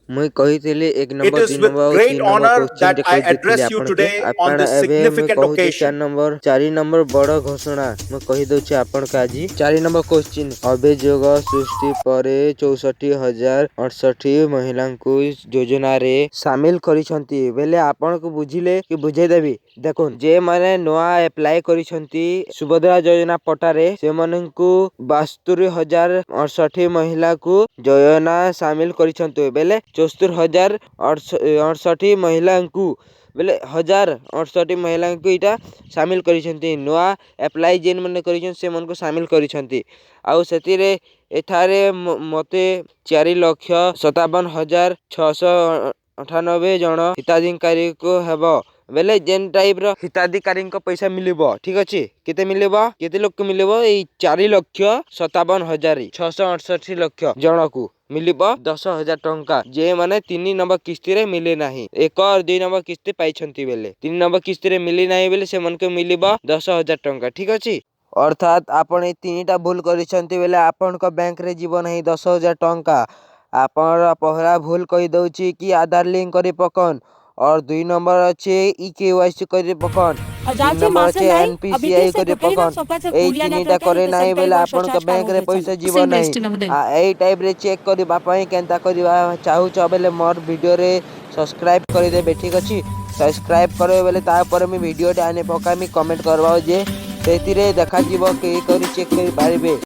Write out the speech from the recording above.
मुई कहिଥିଲି एक It number is दुई with नंबर और great तीन नंबर honor क्वेश्चन that टे I कहि देथिले address you आपन के today on आपण this एबे मुई significant कहूची occasion. चारि नंबर बड़ घोषणा मुई कहि दउची आपन के आज चारि नंबर क्वेश्चन अभियोग सृष्टि परे 64,068 महिला को योजना रे शामिल करिसंती बेले आपन को बुझिले कि बुझाई देबी देखुन जे माने नोआ अप्लाई करिसंती सुभद्रा योजना पटारे से मनकु 72,068 महिला को योजना शामिल करिसंती बेले 74,068 महिला को बेले 1,068 महिला को इटा शामिल करिसंती नोआ अप्लाई जेन माने करिसन से मन को शामिल करिसंती आउ सेतिरे एठारे मते 4,57,698 जन हिताधिकारी को हेबो बेले जेन टाइप रो हिताधिकारी को पैसा मिलिबो ठीक अछि केते मिलिबो केते लोग को मिलिबो ए 4,57,668 लक्ष जन को मिलिबो 10,000 टंका जे माने 3 नंबर किस्ती रे मिले नाही एक और 2 नंबर किस्ती पाइछंती बेले 3 नंबर किस्ती रे मिली नाही बेले से मन को मिलिबो 10,000 टंका ठीक अछि अर्थात आपण ए तीनटा भूल करिसंती बेले आपण को बैंक रे जीवन है 10,000 टंका आपण पहला भूल कहि दउची कि आधार लिंक करी पकन और 2 नंबर अच्छे ई केवाईसी करी पकन 3 नंबर अच्छे एनपीसीआई करी पकन ए तीनटा करे नाही बेले आपण के बैंक रे पैसा जीवन नाही आ ए टाइप रे चेक करबा पई केनता करबा चाहू छ बेले मोर वीडियो रे सब्सक्राइब करि देबे ठीक अछि सब्सक्राइब करबे बेले ता पर मी वीडियो टे आने पकामी कमेंट करबा जे सेति रे देखा जीवो के करी चेक करि पारिबे।